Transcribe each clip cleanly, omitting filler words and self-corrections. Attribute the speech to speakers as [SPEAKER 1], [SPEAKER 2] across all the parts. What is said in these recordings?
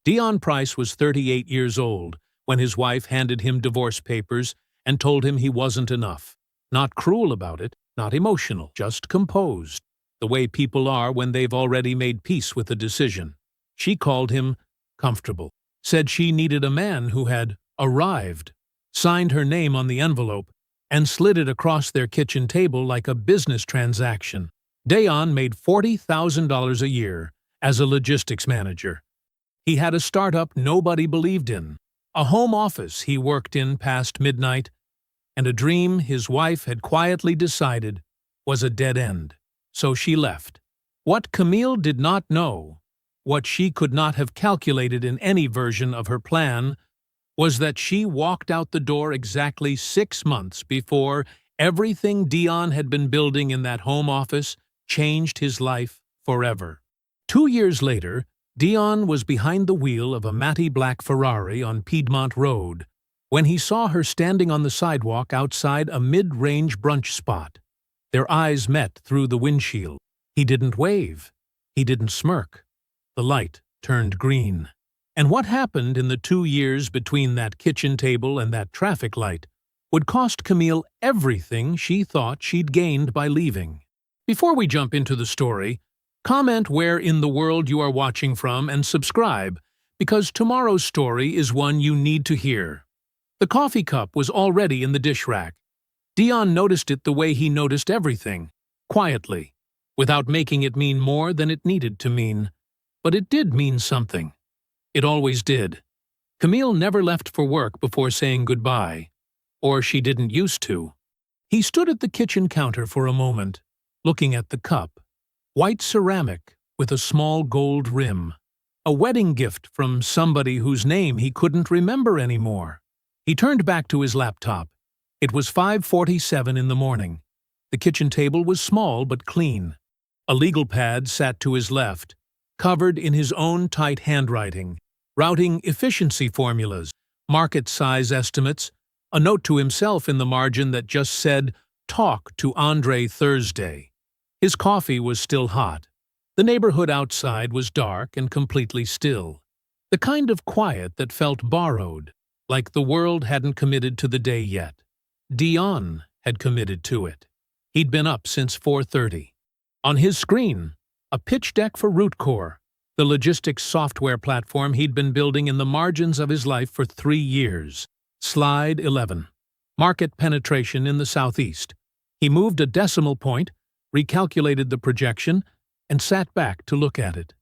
[SPEAKER 1] Dion Price was 38 years old when his wife handed him divorce papers and told him he wasn't enough. Not cruel about it, not emotional, just composed, the way people are when they've already made peace with a decision. She called him comfortable, said she needed a man who had arrived, signed her name on the envelope, and slid it across their kitchen table like a business transaction. Dion made $40,000 a year as a logistics manager. He had a startup nobody believed in, a home office he worked in past midnight, and a dream his wife had quietly decided was a dead end. So she left. What Camille did not know, what she could not have calculated in any version of her plan, was that she walked out the door exactly 6 months before everything Dion had been building in that home office changed his life forever. 2 years later, Dion was behind the wheel of a matty black Ferrari on Piedmont Road when he saw her standing on the sidewalk outside a mid-range brunch spot. Their eyes met through the windshield. He didn't wave. He didn't smirk. The light turned green. And what happened in the 2 years between that kitchen table and that traffic light would cost Camille everything she thought she'd gained by leaving. Before we jump into the story, comment where in the world you are watching from and subscribe, because tomorrow's story is one you need to hear. The coffee cup was already in the dish rack. Dion noticed it the way he noticed everything, quietly, without making it mean more than it needed to mean. But it did mean something. It always did. Camille never left for work before saying goodbye, or she didn't used to. He stood at the kitchen counter for a moment, looking at the cup. White ceramic with a small gold rim. A wedding gift from somebody whose name he couldn't remember anymore. He turned back to his laptop. It was 5:47 in the morning. The kitchen table was small but clean. A legal pad sat to his left, covered in his own tight handwriting, routing efficiency formulas, market size estimates, a note to himself in the margin that just said, "Talk to Andre Thursday." His coffee was still hot. The neighborhood outside was dark and completely still. The kind of quiet that felt borrowed, like the world hadn't committed to the day yet. Dion had committed to it. He'd been up since 4:30. On his screen, a pitch deck for RootCore, the logistics software platform he'd been building in the margins of his life for 3 years. Slide 11. Market penetration in the Southeast. He moved a decimal point, recalculated the projection, and sat back to look at it.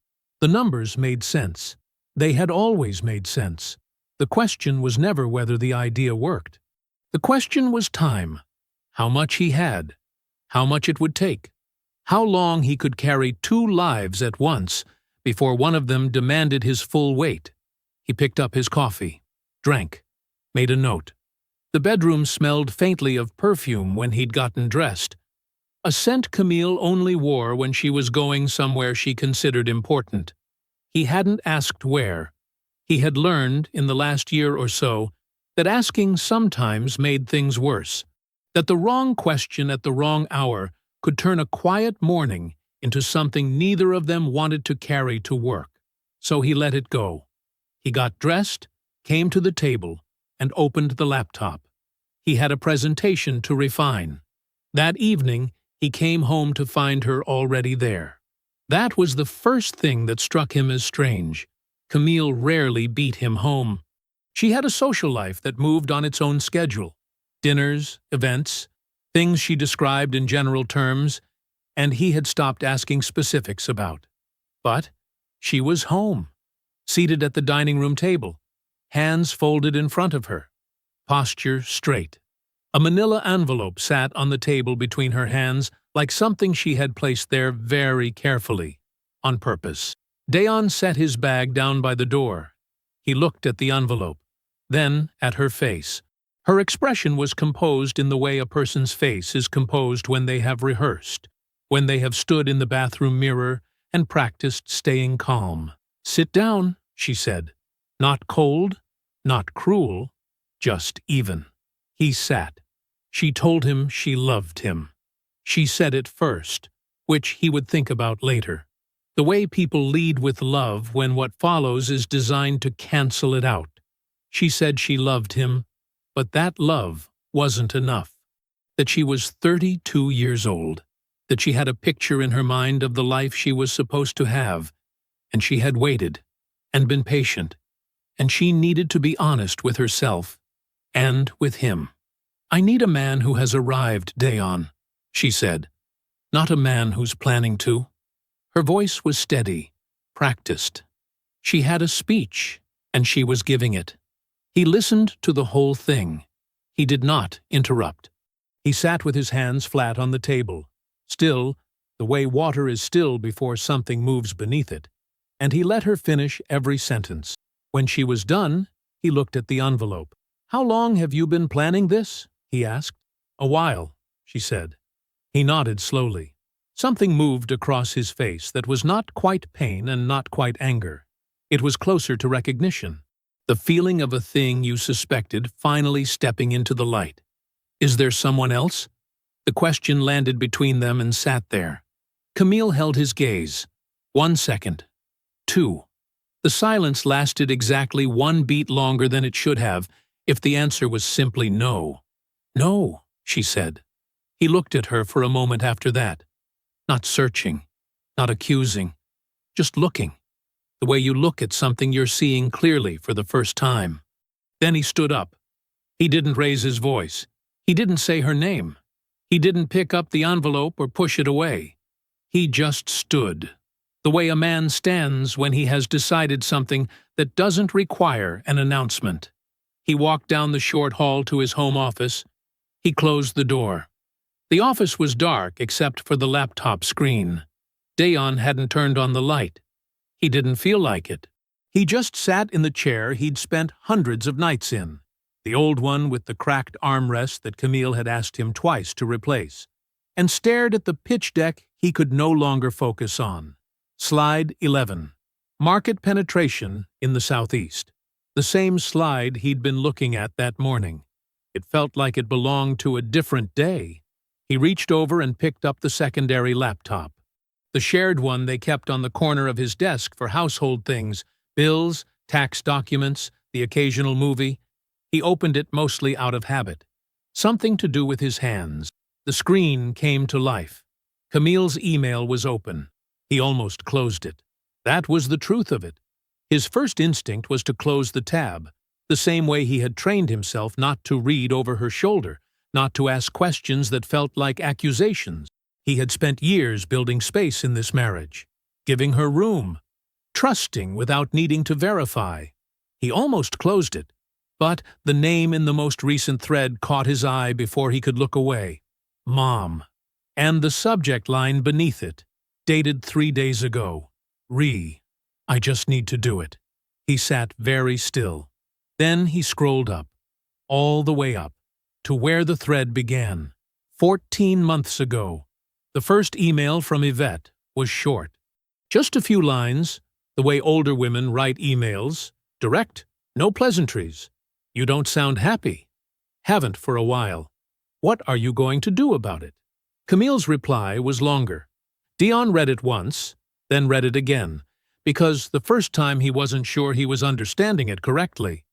[SPEAKER 1] The numbers made sense. They had always made sense. The question was never whether the idea worked. The question was time. How much he had. How much it would take. How long he could carry 2 lives at once before one of them demanded his full weight. He picked up his coffee, drank, made a note. The bedroom smelled faintly of perfume when he'd gotten dressed. A scent Camille only wore when she was going somewhere she considered important. He hadn't asked where. He had learned, in the last year or so, that asking sometimes made things worse, that the wrong question at the wrong hour could turn a quiet morning into something neither of them wanted to carry to work. So he let it go. He got dressed, came to the table, and opened the laptop. He had a presentation to refine. That evening, he came home to find her already there. That was the first thing that struck him as strange. Camille rarely beat him home. She had a social life that moved on its own schedule. Dinners, events, things she described in general terms, and he had stopped asking specifics about. But she was home, seated at the dining room table, hands folded in front of her, posture straight. A manila envelope sat on the table between her hands like something she had placed there very carefully, on purpose. Dion set his bag down by the door. He looked at the envelope, then at her face. Her expression was composed in the way a person's face is composed when they have rehearsed, when they have stood in the bathroom mirror and practiced staying calm. "Sit down," she said. Not cold, not cruel, just even. He sat. She told him she loved him. She said it first, which he would think about later. The way people lead with love when what follows is designed to cancel it out. She said she loved him, but that love wasn't enough. That she was 32 years old. That she had a picture in her mind of the life she was supposed to have, and she had waited and been patient, and she needed to be honest with herself and with him. "I need a man who has arrived, Dayon," she said, "not a man who's planning to." Her voice was steady, practiced. She had a speech, and she was giving it. He listened to the whole thing. He did not interrupt. He sat with his hands flat on the table, still, the way water is still before something moves beneath it, and he let her finish every sentence. When she was done, he looked at the envelope. "How long have you been planning this?" he asked. "A while," she said. He nodded slowly. Something moved across his face that was not quite pain and not quite anger. It was closer to recognition. The feeling of a thing you suspected finally stepping into the light. "Is there someone else?" The question landed between them and sat there. Camille held his gaze. 1 second. 2. The silence lasted exactly 1 beat longer than it should have if the answer was simply no. "No," she said. He looked at her for a moment after that. Not searching, not accusing, just looking. The way you look at something you're seeing clearly for the first time. Then he stood up. He didn't raise his voice. He didn't say her name. He didn't pick up the envelope or push it away. He just stood, the way a man stands when he has decided something that doesn't require an announcement. He walked down the short hall to his home office. He closed the door. The office was dark except for the laptop screen. Dayon hadn't turned on the light. He didn't feel like it. He just sat in the chair he'd spent hundreds of nights in, the old one with the cracked armrest that Camille had asked him twice to replace, and stared at the pitch deck he could no longer focus on. Slide 11. Market penetration in the Southeast. The same slide he'd been looking at that morning. It felt like it belonged to a different day. He reached over and picked up the secondary laptop, the shared one they kept on the corner of his desk for household things, bills, tax documents, the occasional movie. He opened it mostly out of habit. Something to do with his hands. The screen came to life. Camille's email was open. He almost closed it. That was the truth of it. His first instinct was to close the tab, the same way he had trained himself not to read over her shoulder, not to ask questions that felt like accusations. He had spent years building space in this marriage, giving her room, trusting without needing to verify. He almost closed it, but the name in the most recent thread caught his eye before he could look away. Mom. And the subject line beneath it, dated 3 days ago. I just need to do it. He sat very still. Then he scrolled up, all the way up, to where the thread began. 14 months ago. The first email from Yvette was short. Just a few lines, the way older women write emails, direct, no pleasantries. You don't sound happy. Haven't for a while. What are you going to do about it? Camille's reply was longer. Dayon read it once, then read it again, because the first time he wasn't sure he was understanding it correctly.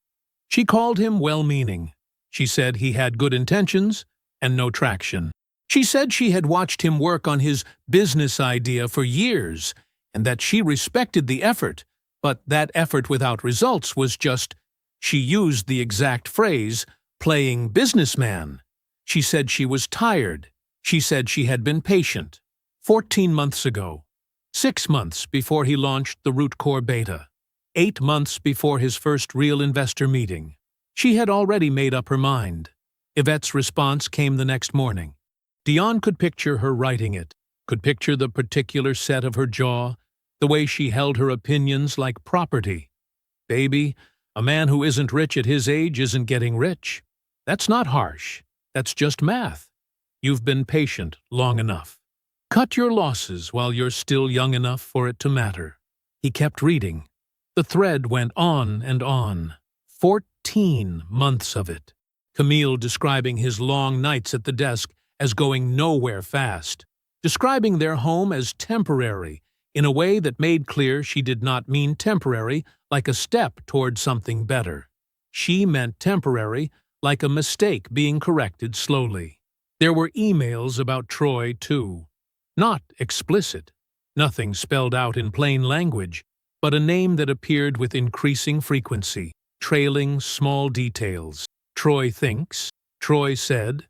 [SPEAKER 1] She called him well-meaning. She said he had good intentions and no traction. She said she had watched him work on his business idea for years and that she respected the effort, but that effort without results was just, she used the exact phrase, playing businessman. She said she was tired. She said she had been patient. 14 months ago. 6 months before he launched the Root Core Beta. 8 months before his first real investor meeting. She had already made up her mind. Yvette's response came the next morning. Dayon could picture her writing it, could picture the particular set of her jaw, the way she held her opinions like property. Baby, a man who isn't rich at his age isn't getting rich. That's not harsh. That's just math. You've been patient long enough. Cut your losses while you're still young enough for it to matter. He kept reading. The thread went on and on. 14 months of it. Camille describing his long nights at the desk as going nowhere fast. Describing their home as temporary, in a way that made clear she did not mean temporary, like a step toward something better. She meant temporary, like a mistake being corrected slowly. There were emails about Troy, too. Not explicit, nothing spelled out in plain language, but a name that appeared with increasing frequency, trailing small details. Troy thinks, Troy said.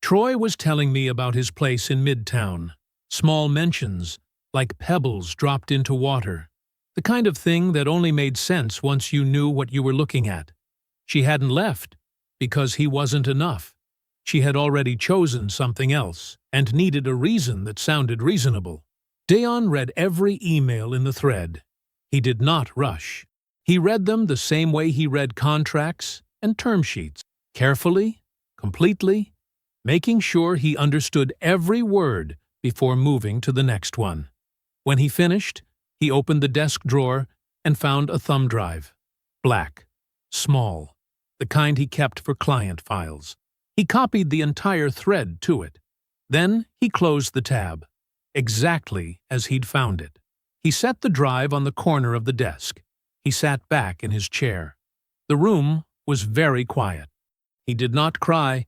[SPEAKER 1] Troy was telling me about his place in Midtown. Small mentions, like pebbles dropped into water. The kind of thing that only made sense once you knew what you were looking at. She hadn't left, because he wasn't enough. She had already chosen something else, and needed a reason that sounded reasonable. Dayon read every email in the thread. He did not rush. He read them the same way he read contracts and term sheets, carefully, completely, making sure he understood every word before moving to the next one. When he finished, he opened the desk drawer and found a thumb drive. Black, small, the kind he kept for client files. He copied the entire thread to it. Then he closed the tab, exactly as he'd found it. He set the drive on the corner of the desk. He sat back in his chair. The room was very quiet. He did not cry.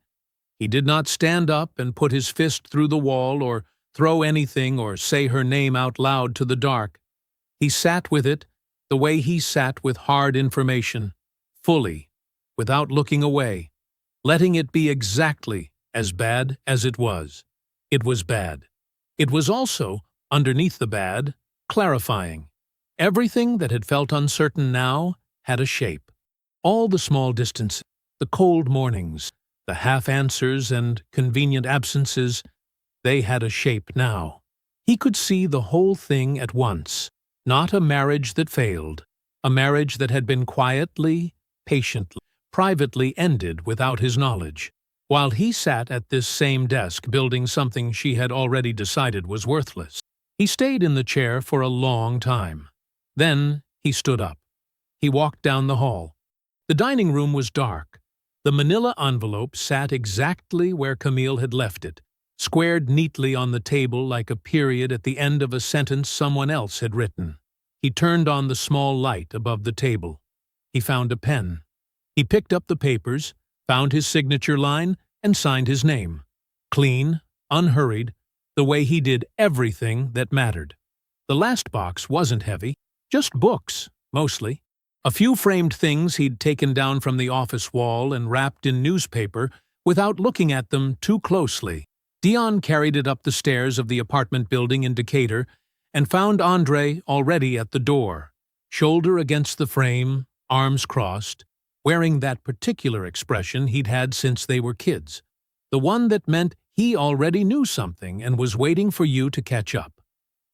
[SPEAKER 1] He did not stand up and put his fist through the wall or throw anything or say her name out loud to the dark. He sat with it the way he sat with hard information, fully, without looking away, letting it be exactly as bad as it was. It was bad. It was also, underneath the bad, clarifying. Everything that had felt uncertain now had a shape. All the small distances, the cold mornings, the half-answers and convenient absences, they had a shape now. He could see the whole thing at once. Not a marriage that failed, a marriage that had been quietly, patiently, privately ended without his knowledge, while he sat at this same desk building something she had already decided was worthless. He stayed in the chair for a long time. Then he stood up. He walked down the hall. The dining room was dark. The manila envelope sat exactly where Camille had left it, squared neatly on the table like a period at the end of a sentence someone else had written. He turned on the small light above the table. He found a pen. He picked up the papers, found his signature line, and signed his name. Clean, unhurried, the way he did everything that mattered. The last box wasn't heavy, just books, mostly. A few framed things he'd taken down from the office wall and wrapped in newspaper without looking at them too closely. Dayon carried it up the stairs of the apartment building in Decatur and found Andre already at the door, shoulder against the frame, arms crossed, wearing that particular expression he'd had since they were kids, the one that meant he already knew something and was waiting for you to catch up.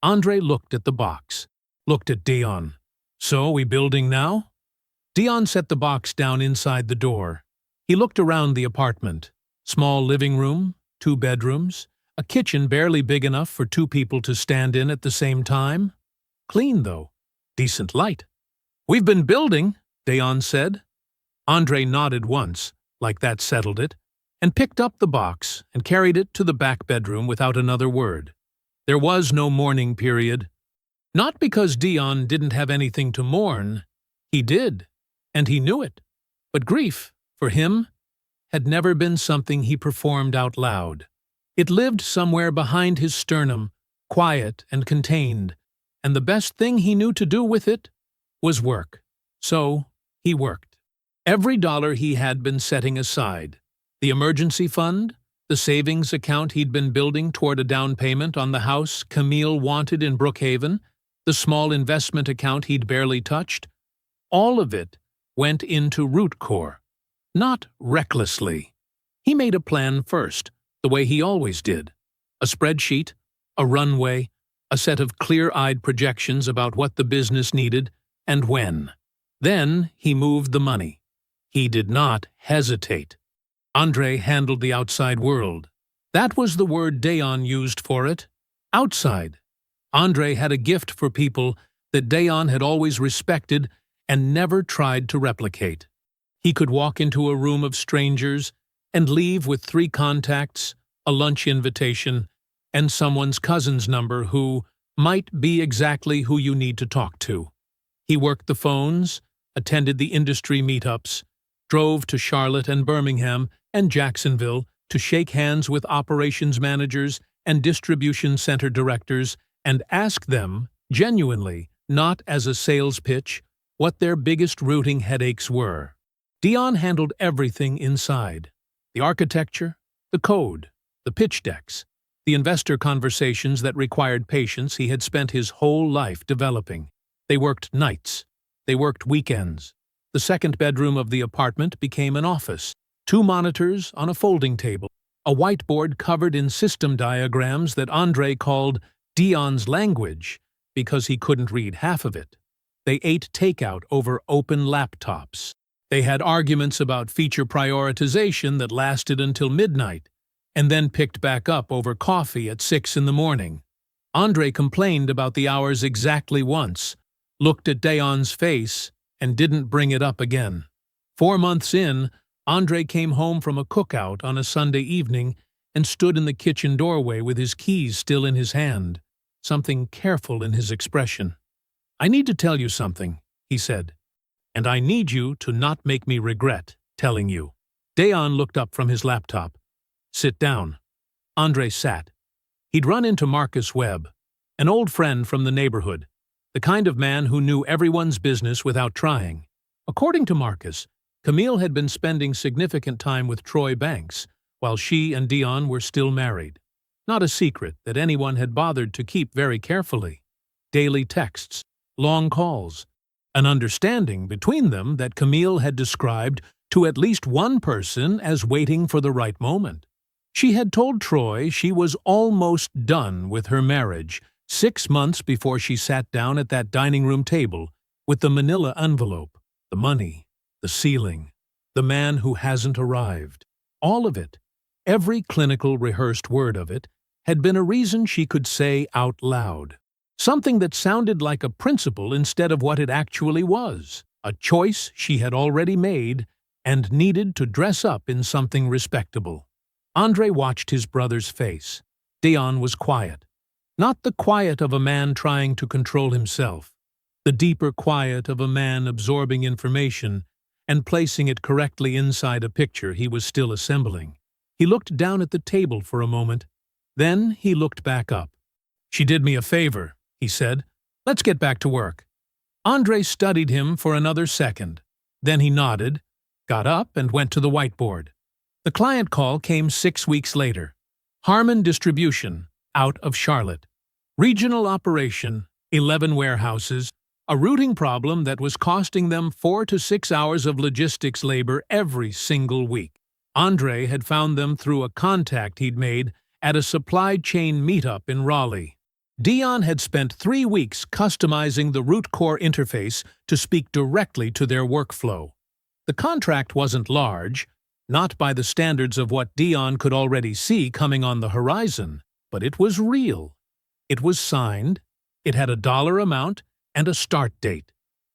[SPEAKER 1] Andre looked at the box, looked at Dayon. "So, we building now?" Dayon set the box down inside the door. He looked around the apartment. Small living room, 2 bedrooms, a kitchen barely big enough for 2 people to stand in at the same time. Clean, though. Decent light. "We've been building," Dayon said. Andre nodded once, like that settled it, and picked up the box and carried it to the back bedroom without another word. There was no mourning period. Not because Dayon didn't have anything to mourn. He did, and he knew it. But grief, for him, had never been something he performed out loud. It lived somewhere behind his sternum, quiet and contained, and the best thing he knew to do with it was work. So he worked. Every dollar he had been setting aside, the emergency fund, the savings account he'd been building toward a down payment on the house Camille wanted in Brookhaven, the small investment account he'd barely touched, all of it went into Rootcore. Not recklessly. He made a plan first, the way he always did. A spreadsheet, a runway, a set of clear-eyed projections about what the business needed and when. Then he moved the money. He did not hesitate. Andre handled the outside world. That was the word Dayon used for it. Outside. Andre had a gift for people that Dayon had always respected and never tried to replicate. He could walk into a room of strangers and leave with 3 contacts, a lunch invitation, and someone's cousin's number who, might be exactly who you need to talk to. He worked the phones, attended the industry meetups, drove to Charlotte and Birmingham and Jacksonville to shake hands with operations managers and distribution center directors and ask them, genuinely, not as a sales pitch, what their biggest routing headaches were. Dion handled everything inside: the architecture, the code, the pitch decks, the investor conversations that required patience he had spent his whole life developing. They worked nights. They worked weekends. The second bedroom of the apartment became an office. 2 monitors on a folding table, a whiteboard covered in system diagrams that Andre called Dion's language because he couldn't read half of it. They ate takeout over open laptops. They had arguments about feature prioritization that lasted until midnight, and then picked back up over coffee at 6 in the morning. Andre complained about the hours exactly once, looked at Dion's face, and didn't bring it up again. 4 months in, Andre came home from a cookout on a Sunday evening and stood in the kitchen doorway with his keys still in his hand, something careful in his expression. "I need to tell you something," he said, "and I need you to not make me regret telling you." Dion looked up from his laptop. "Sit down." Andre sat. He'd run into Marcus Webb, an old friend from the neighborhood, the kind of man who knew everyone's business without trying. According to Marcus, Camille had been spending significant time with Troy Banks, while she and Dion were still married. Not a secret that anyone had bothered to keep very carefully. Daily texts, long calls, an understanding between them that Camille had described to at least one person as waiting for the right moment. She had told Troy she was almost done with her marriage 6 months before she sat down at that dining room table with the manila envelope, the money, the ceiling, the man who hasn't arrived. All of it, every clinical rehearsed word of it, had been a reason she could say out loud. Something that sounded like a principle instead of what it actually was. A choice she had already made and needed to dress up in something respectable. Andre watched his brother's face. Dion was quiet. Not the quiet of a man trying to control himself. The deeper quiet of a man absorbing information and placing it correctly inside a picture he was still assembling. He looked down at the table for a moment. Then he looked back up. "She did me a favor," he said. "Let's get back to work." Andre studied him for another second. Then he nodded, got up, and went to the whiteboard. The client call came 6 weeks later. Harmon Distribution, out of Charlotte. Regional operation, 11 warehouses, a routing problem that was costing them 4 to 6 hours of logistics labor every single week. Andre had found them through a contact he'd made at a supply chain meetup in Raleigh. Dion had spent 3 weeks customizing the root core interface to speak directly to their workflow. The contract wasn't large, not by the standards of what Dion could already see coming on the horizon, but it was real. It was signed, it had a dollar amount and a start date,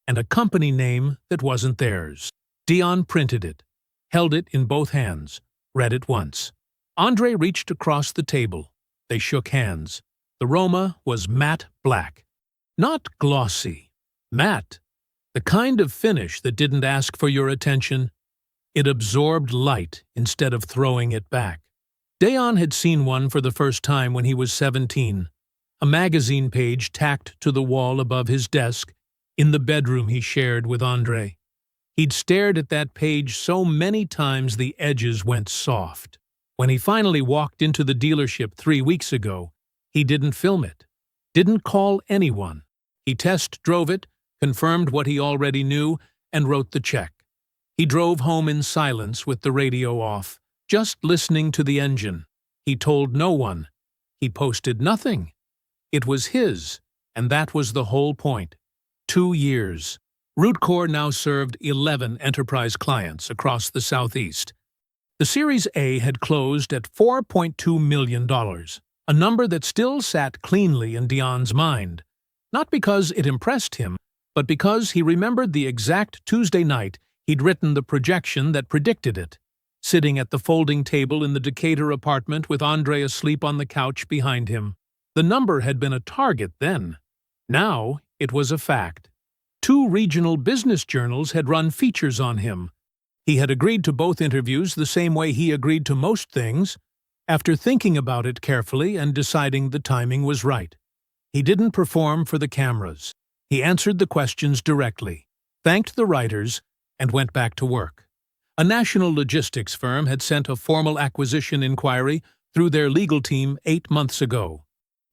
[SPEAKER 1] and a company name that wasn't theirs. Dion printed it, held it in both hands, read it once. Andre reached across the table. They shook hands. The Roma was matte black. Not glossy. Matte. The kind of finish that didn't ask for your attention. It absorbed light instead of throwing it back. Dion had seen one for the first time when he was 17. A magazine page tacked to the wall above his desk in the bedroom he shared with Andre. He'd stared at that page so many times the edges went soft. When he finally walked into the dealership 3 weeks ago, he didn't film it, didn't call anyone. He test drove it, confirmed what he already knew, and wrote the check. He drove home in silence with the radio off, just listening to the engine. He told no one. He posted nothing. It was his, and that was the whole point. 2 years. RootCore now served 11 enterprise clients across the Southeast. The Series A had closed at $4.2 million, a number that still sat cleanly in Dion's mind, not because it impressed him, but because he remembered the exact Tuesday night he'd written the projection that predicted it, sitting at the folding table in the Decatur apartment with Andre asleep on the couch behind him. The number had been a target then. Now it was a fact. 2 regional business journals had run features on him. He had agreed to both interviews the same way he agreed to most things, after thinking about it carefully and deciding the timing was right. He didn't perform for the cameras. He answered the questions directly, thanked the writers, and went back to work. A national logistics firm had sent a formal acquisition inquiry through their legal team 8 months ago.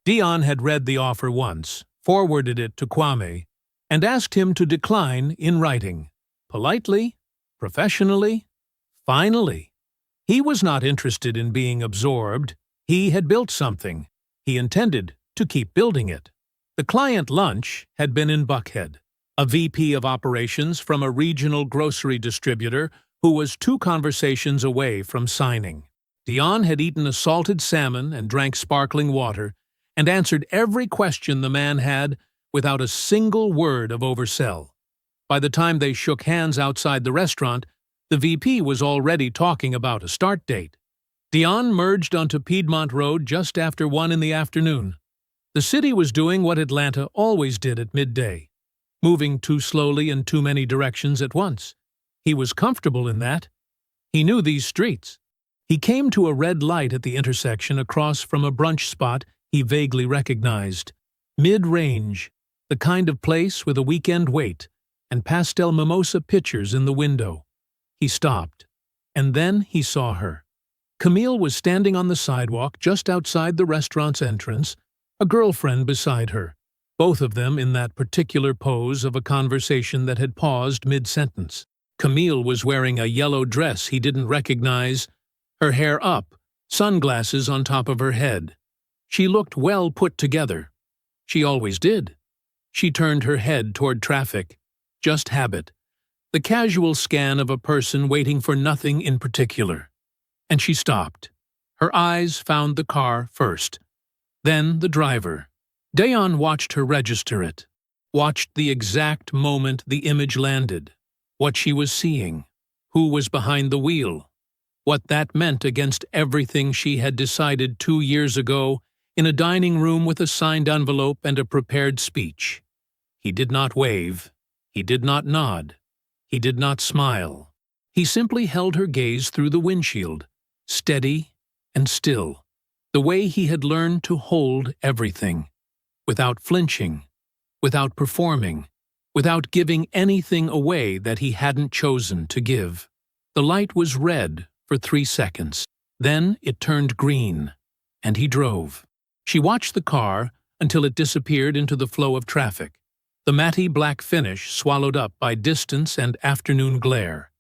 [SPEAKER 1] Dion had read the offer once, forwarded it to Kwame, and asked him to decline in writing. Politely, professionally, finally. He was not interested in being absorbed. He had built something. He intended to keep building it. The client lunch had been in Buckhead. A VP of operations from a regional grocery distributor who was 2 conversations away from signing. Dion had eaten a salted salmon and drank sparkling water and answered every question the man had without a single word of oversell. By the time they shook hands outside the restaurant, the VP was already talking about a start date. Dion merged onto Piedmont Road just after 1 in the afternoon. The city was doing what Atlanta always did at midday, moving too slowly in too many directions at once. He was comfortable in that. He knew these streets. He came to a red light at the intersection across from a brunch spot he vaguely recognized. Mid-range, the kind of place with a weekend wait and pastel mimosa pitchers in the window. He stopped, and then he saw her. Camille was standing on the sidewalk just outside the restaurant's entrance, a girlfriend beside her, both of them in that particular pose of a conversation that had paused mid-sentence. Camille was wearing a yellow dress he didn't recognize, her hair up, sunglasses on top of her head. She looked well put together. She always did. She turned her head toward traffic. Just habit. The casual scan of a person waiting for nothing in particular. And she stopped. Her eyes found the car first, then the driver. Dion watched her register it, watched the exact moment the image landed, what she was seeing, who was behind the wheel, what that meant against everything she had decided 2 years ago in a dining room with a signed envelope and a prepared speech. He did not wave. He did not nod. He did not smile. He simply held her gaze through the windshield, steady and still, the way he had learned to hold everything, without flinching, without performing, without giving anything away that he hadn't chosen to give. The light was red for 3 seconds. Then it turned green, and he drove. She watched the car until it disappeared into the flow of traffic, the matty black finish swallowed up by distance and afternoon glare.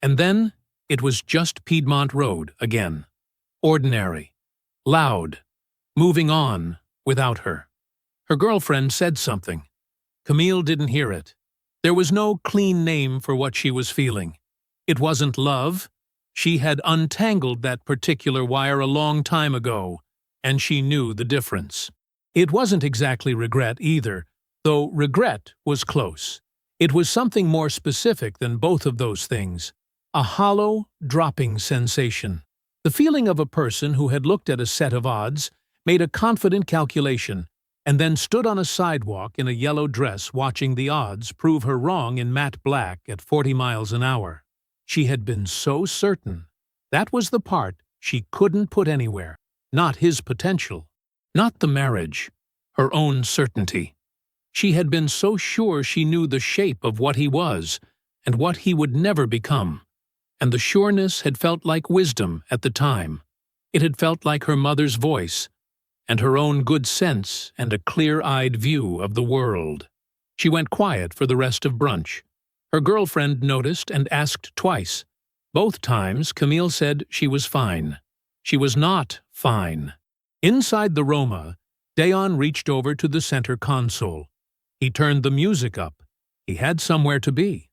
[SPEAKER 1] And then it was just Piedmont Road again. Ordinary, loud, moving on without her. Her girlfriend said something. Camille didn't hear it. There was no clean name for what she was feeling. It wasn't love. She had untangled that particular wire a long time ago, and she knew the difference. It wasn't exactly regret either, though regret was close. It was something more specific than both of those things. A hollow, dropping sensation. The feeling of a person who had looked at a set of odds, made a confident calculation, and then stood on a sidewalk in a yellow dress watching the odds prove her wrong in matte black at 40 miles an hour. She had been so certain. That was the part she couldn't put anywhere. Not his potential. Not the marriage. Her own certainty. She had been so sure she knew the shape of what he was and what he would never become. And the sureness had felt like wisdom at the time. It had felt like her mother's voice, and her own good sense and a clear-eyed view of the world. She went quiet for the rest of brunch. Her girlfriend noticed and asked twice. Both times Camille said she was fine. She was not fine. Inside the Roma, Dion reached over to the center console. He turned the music up. He had somewhere to be.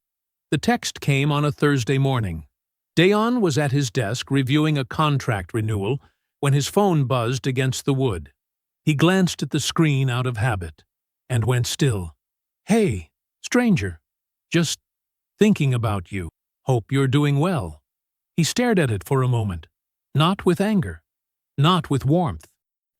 [SPEAKER 1] The text came on a Thursday morning. Dion was at his desk reviewing a contract renewal when his phone buzzed against the wood. He glanced at the screen out of habit and went still. "Hey, stranger. Just thinking about you. Hope you're doing well." He stared at it for a moment, not with anger, not with warmth,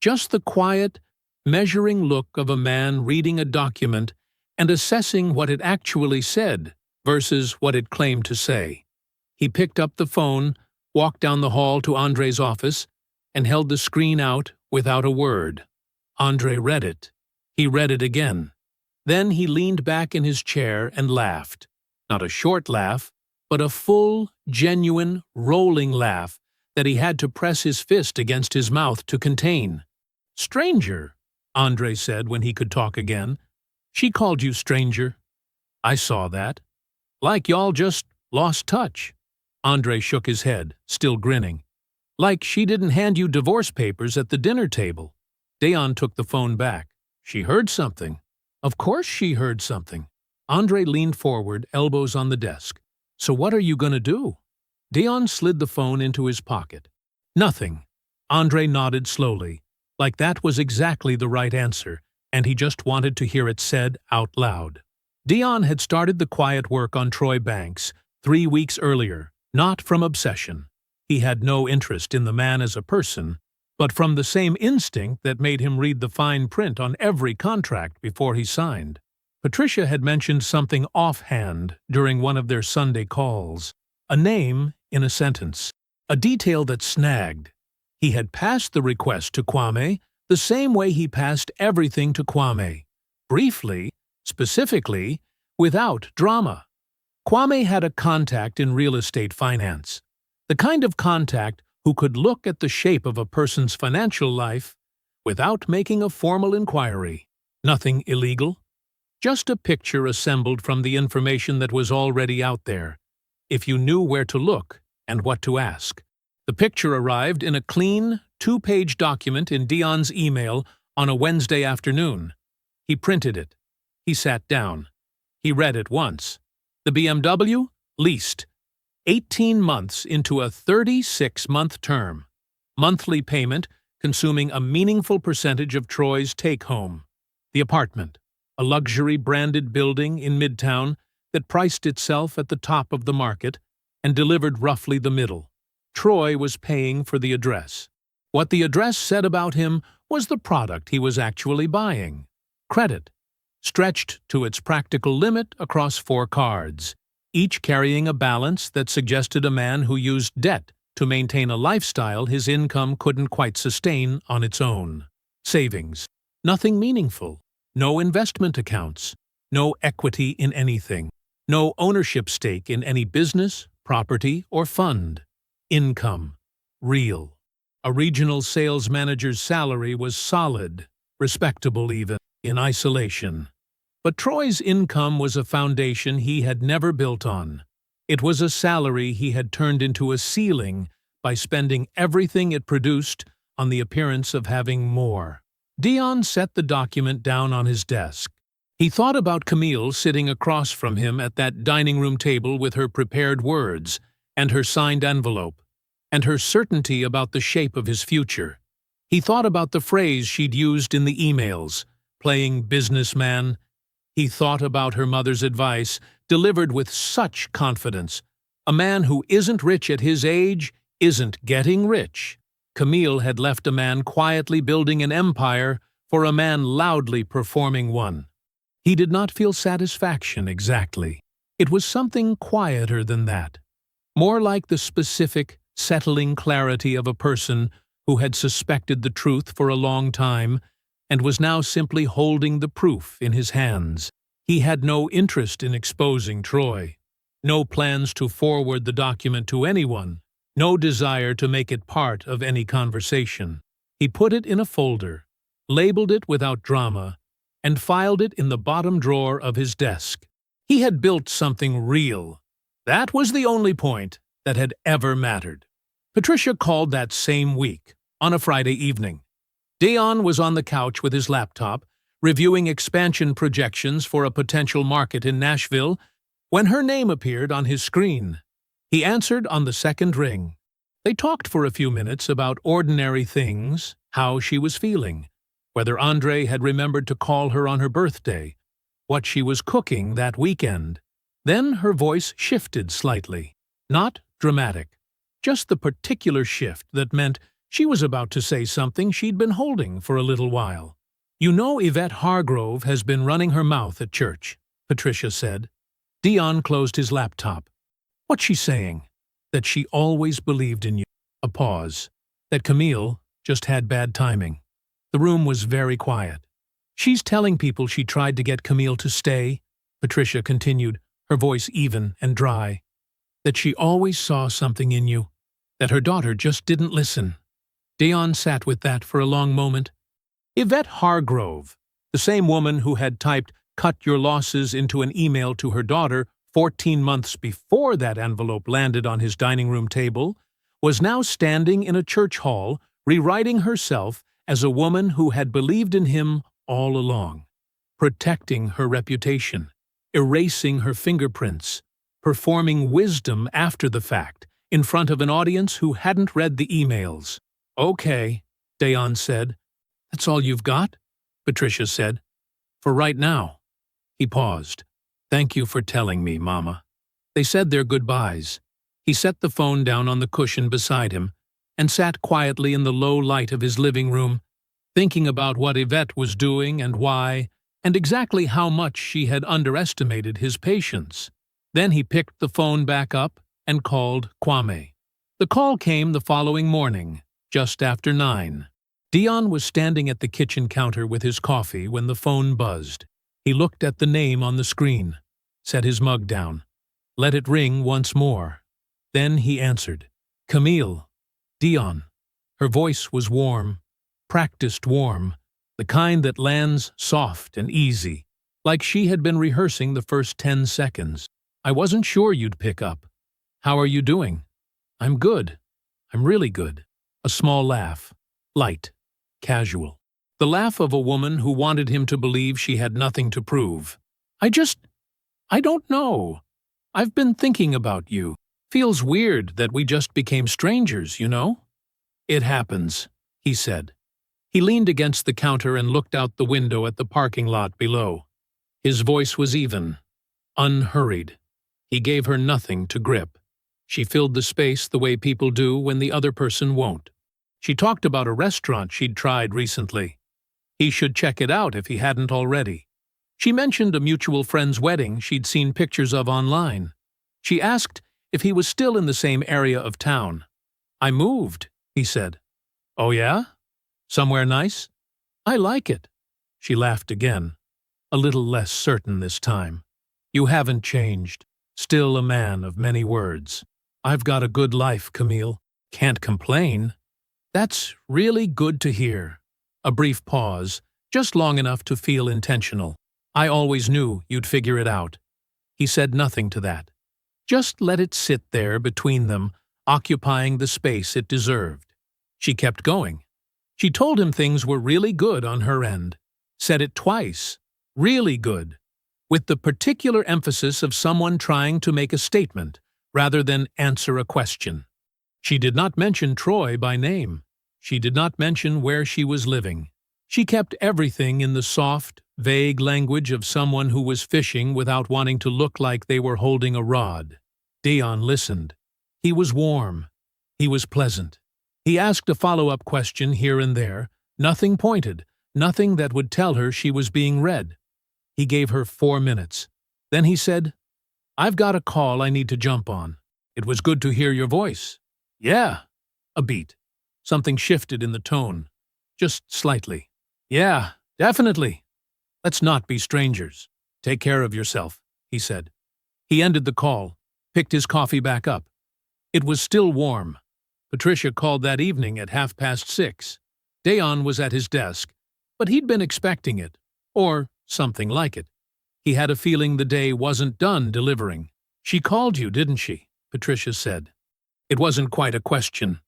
[SPEAKER 1] just the quiet, measuring look of a man reading a document and assessing what it actually said versus what it claimed to say. He picked up the phone, walked down the hall to Andre's office, and held the screen out without a word. Andre read it. He read it again. Then he leaned back in his chair and laughed. Not a short laugh, but a full, genuine, rolling laugh that he had to press his fist against his mouth to contain. "Stranger," Andre said when he could talk again. "She called you stranger." "I saw that. Like y'all just lost touch." Andre shook his head, still grinning. "Like she didn't hand you divorce papers at the dinner table." Dion took the phone back. "She heard something." "Of course she heard something." Andre leaned forward, elbows on the desk. "So what are you going to do?" Dion slid the phone into his pocket. "Nothing." Andre nodded slowly, like that was exactly the right answer, and he just wanted to hear it said out loud. Dion had started the quiet work on Troy Banks 3 weeks earlier, not from obsession. He had no interest in the man as a person, but from the same instinct that made him read the fine print on every contract before he signed. Patricia had mentioned something offhand during one of their Sunday calls, a name in a sentence, a detail that snagged. He had passed the request to Kwame the same way he passed everything to Kwame, briefly, specifically, without drama. Kwame had a contact in real estate finance, the kind of contact who could look at the shape of a person's financial life without making a formal inquiry. Nothing illegal, just a picture assembled from the information that was already out there, if you knew where to look and what to ask. The picture arrived in a clean, 2-page document in Dion's email on a Wednesday afternoon. He printed it. He sat down. He read it once. The BMW? Leased. 18 months into a 36-month term. Monthly payment consuming a meaningful percentage of Troy's take-home. The apartment, a luxury branded building in Midtown that priced itself at the top of the market and delivered roughly the middle. Troy was paying for the address. What the address said about him was the product he was actually buying. Credit, stretched to its practical limit across 4 cards, each carrying a balance that suggested a man who used debt to maintain a lifestyle his income couldn't quite sustain on its own. Savings, nothing meaningful, no investment accounts, no equity in anything, no ownership stake in any business, property, or fund. Income, real. A regional sales manager's salary was solid, respectable even, in isolation. But Troy's income was a foundation he had never built on. It was a salary he had turned into a ceiling by spending everything it produced on the appearance of having more. Dion set the document down on his desk. He thought about Camille sitting across from him at that dining room table with her prepared words and her signed envelope, and her certainty about the shape of his future. He thought about the phrase she'd used in the emails, playing businessman. He thought about her mother's advice, delivered with such confidence. A man who isn't rich at his age isn't getting rich. Camille had left a man quietly building an empire for a man loudly performing one. He did not feel satisfaction exactly. It was something quieter than that. More like the specific, settling clarity of a person who had suspected the truth for a long time and was now simply holding the proof in his hands. He had no interest in exposing Troy, no plans to forward the document to anyone, no desire to make it part of any conversation. He put it in a folder, labeled it without drama, and filed it in the bottom drawer of his desk. He had built something real. That was the only point that had ever mattered. Patricia called that same week, on a Friday evening. Dion was on the couch with his laptop, reviewing expansion projections for a potential market in Nashville, when her name appeared on his screen. He answered on the second ring. They talked for a few minutes about ordinary things, how she was feeling, whether Andre had remembered to call her on her birthday, what she was cooking that weekend. Then her voice shifted slightly. Not dramatic, just the particular shift that meant she was about to say something she'd been holding for a little while. You know Yvette Hargrove has been running her mouth at church, Patricia said. Dion closed his laptop. What's she saying? That she always believed in you. A pause. That Camille just had bad timing. The room was very quiet. She's telling people she tried to get Camille to stay, Patricia continued, her voice even and dry. That she always saw something in you. That her daughter just didn't listen. Dion sat with that for a long moment. Yvette Hargrove, the same woman who had typed "cut your losses" into an email to her daughter 14 months before that envelope landed on his dining room table, was now standing in a church hall, rewriting herself as a woman who had believed in him all along, protecting her reputation, erasing her fingerprints, performing wisdom after the fact, in front of an audience who hadn't read the emails. Okay, Dion said. That's all you've got? Patricia said. For right now. He paused. Thank you for telling me, Mama. They said their goodbyes. He set the phone down on the cushion beside him and sat quietly in the low light of his living room, thinking about what Yvette was doing and why, and exactly how much she had underestimated his patience. Then he picked the phone back up and called Kwame. The call came the following morning, just after 9. Dion was standing at the kitchen counter with his coffee when the phone buzzed. He looked at the name on the screen, set his mug down, let it ring once more. Then he answered. Camille. Dion. Her voice was warm, practiced warm, the kind that lands soft and easy, like she had been rehearsing the first 10 seconds. I wasn't sure you'd pick up. How are you doing? I'm good. I'm really good. A small laugh. Light. Casual. The laugh of a woman who wanted him to believe she had nothing to prove. I don't know. I've been thinking about you. Feels weird that we just became strangers, you know? It happens, he said. He leaned against the counter and looked out the window at the parking lot below. His voice was even, unhurried. He gave her nothing to grip. She filled the space the way people do when the other person won't. She talked about a restaurant she'd tried recently. He should check it out if he hadn't already. She mentioned a mutual friend's wedding she'd seen pictures of online. She asked if he was still in the same area of town. I moved, he said. Oh yeah? Somewhere nice? I like it. She laughed again, a little less certain this time. You haven't changed. Still a man of many words. I've got a good life, Camille. Can't complain. That's really good to hear. A brief pause, just long enough to feel intentional. I always knew you'd figure it out. He said nothing to that. Just let it sit there between them, occupying the space it deserved. She kept going. She told him things were really good on her end. Said it twice. Really good. With the particular emphasis of someone trying to make a statement rather than answer a question. She did not mention Troy by name. She did not mention where she was living. She kept everything in the soft, vague language of someone who was fishing without wanting to look like they were holding a rod. Dion listened. He was warm. He was pleasant. He asked a follow-up question here and there, nothing pointed, nothing that would tell her she was being read. He gave her 4 minutes. Then he said, I've got a call I need to jump on. It was good to hear your voice. Yeah. A beat. Something shifted in the tone. Just slightly. Yeah, definitely. Let's not be strangers. Take care of yourself, he said. He ended the call, picked his coffee back up. It was still warm. Patricia called that evening at 6:30. Dion was at his desk, but he'd been expecting it, or something like it. He had a feeling the day wasn't done delivering. She called you, didn't she? Patricia said. It wasn't quite a question.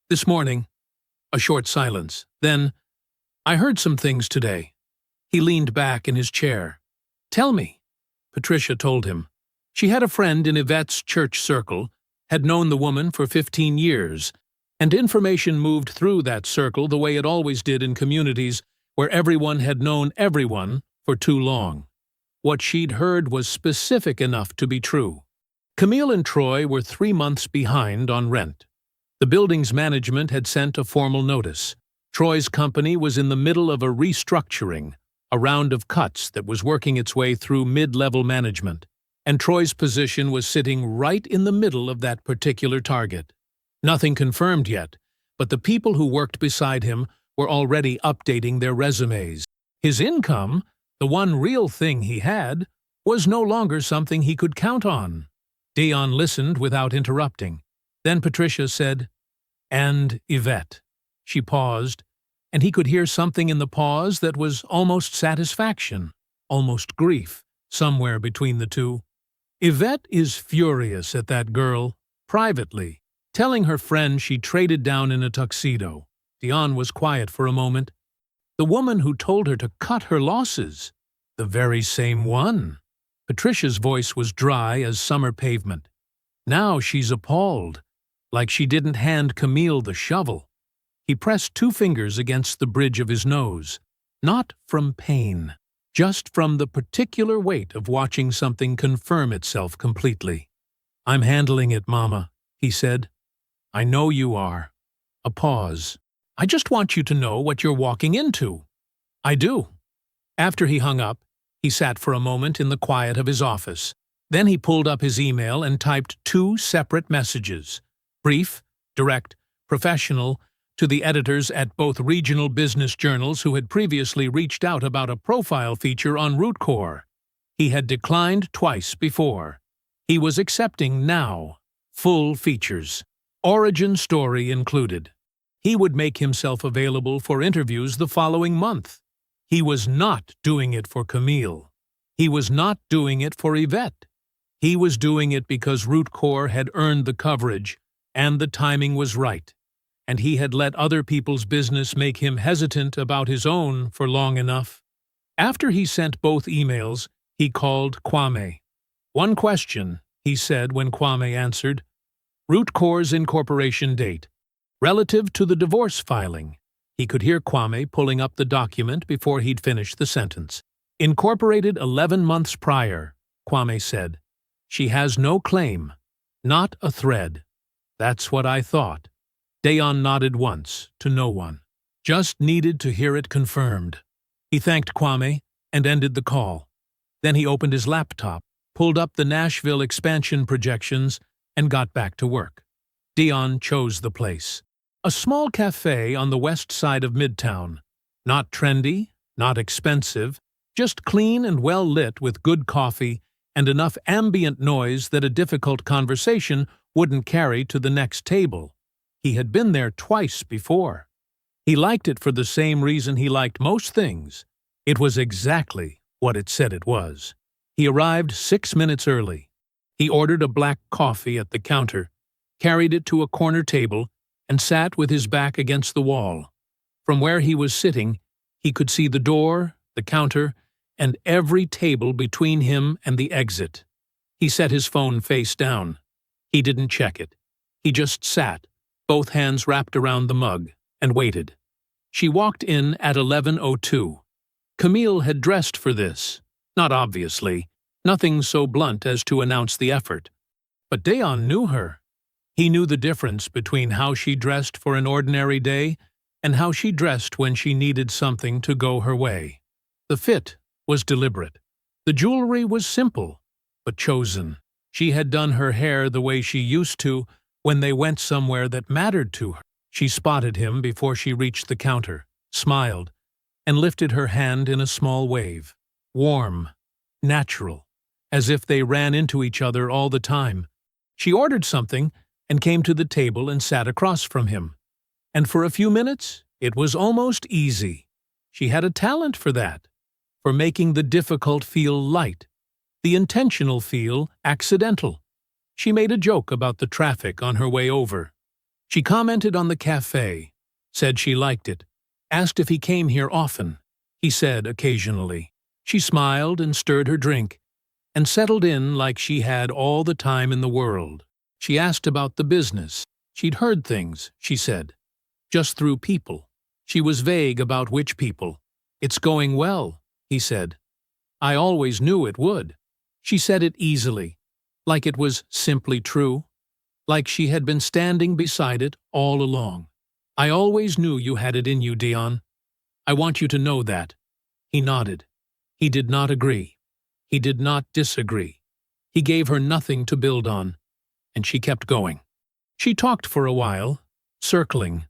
[SPEAKER 1] This morning. A short silence. Then, I heard some things today. He leaned back in his chair. Tell me. Patricia told him. She had a friend in Yvette's church circle, had known the woman for 15 years, and information moved through that circle the way it always did in communities where everyone had known everyone for too long. What she'd heard was specific enough to be true. Camille and Troy were 3 months behind on rent. The building's management had sent a formal notice. Troy's company was in the middle of a restructuring, a round of cuts that was working its way through mid-level management, and Troy's position was sitting right in the middle of that particular target. Nothing confirmed yet, but the people who worked beside him were already updating their resumes. His income, the one real thing he had, was no longer something he could count on. Dion listened without interrupting. Then Patricia said, "And Yvette." She paused, and he could hear something in the pause that was almost satisfaction, almost grief, somewhere between the two. Yvette is furious at that girl, privately, telling her friend she traded down in a tuxedo. Dion was quiet for a moment. The woman who told her to cut her losses. The very same one. Patricia's voice was dry as summer pavement. Now she's appalled, like she didn't hand Camille the shovel. He pressed 2 fingers against the bridge of his nose, not from pain, just from the particular weight of watching something confirm itself completely. "I'm handling it, Mama," he said. "I know you are." A pause. "I just want you to know what you're walking into." "I do." After he hung up, he sat for a moment in the quiet of his office. Then he pulled up his email and typed 2 separate messages, brief, direct, professional, to the editors at both regional business journals who had previously reached out about a profile feature on RootCore. He had declined twice before. He was accepting now. Full features. Origin story included. He would make himself available for interviews the following month. He was not doing it for Camille. He was not doing it for Yvette. He was doing it because RootCore had earned the coverage, and the timing was right, and he had let other people's business make him hesitant about his own for long enough. After he sent both emails, he called Kwame. "One question," he said when Kwame answered. "RootCore's incorporation date. Relative to the divorce filing." He could hear Kwame pulling up the document before he'd finished the sentence. "Incorporated 11 months prior," Kwame said. "She has no claim. Not a thread." "That's what I thought." Dion nodded once, to no one. Just needed to hear it confirmed. He thanked Kwame and ended the call. Then he opened his laptop, pulled up the Nashville expansion projections, and got back to work. Dion chose the place. A small cafe on the west side of Midtown. Not trendy, not expensive, just clean and well lit with good coffee and enough ambient noise that a difficult conversation wouldn't carry to the next table. He had been there twice before. He liked it for the same reason he liked most things. It was exactly what it said it was. He arrived 6 minutes early. He ordered a black coffee at the counter, carried it to a corner table, and sat with his back against the wall. From where he was sitting, he could see the door, the counter, and every table between him and the exit. He set his phone face down. He didn't check it. He just sat, both hands wrapped around the mug, and waited. She walked in at 11:02. Camille had dressed for this. Not obviously. Nothing so blunt as to announce the effort. But Dion knew her. He knew the difference between how she dressed for an ordinary day and how she dressed when she needed something to go her way. The fit was deliberate. The jewelry was simple, but chosen. She had done her hair the way she used to when they went somewhere that mattered to her. She spotted him before she reached the counter, smiled, and lifted her hand in a small wave. Warm, natural, as if they ran into each other all the time. She ordered something and came to the table and sat across from him. And for a few minutes, it was almost easy. She had a talent for that, for making the difficult feel light, the intentional feel accidental. She made a joke about the traffic on her way over. She commented on the cafe, said she liked it, asked if he came here often. He said occasionally. She smiled and stirred her drink, and settled in like she had all the time in the world. She asked about the business. She'd heard things, she said, just through people. She was vague about which people. "It's going well," he said. "I always knew it would." She said it easily, like it was simply true, like she had been standing beside it all along. I always knew you had it in you, Dion. I want you to know that. He nodded. He did not agree. He did not disagree. He gave her nothing to build on, and she kept going. She talked for a while, circling,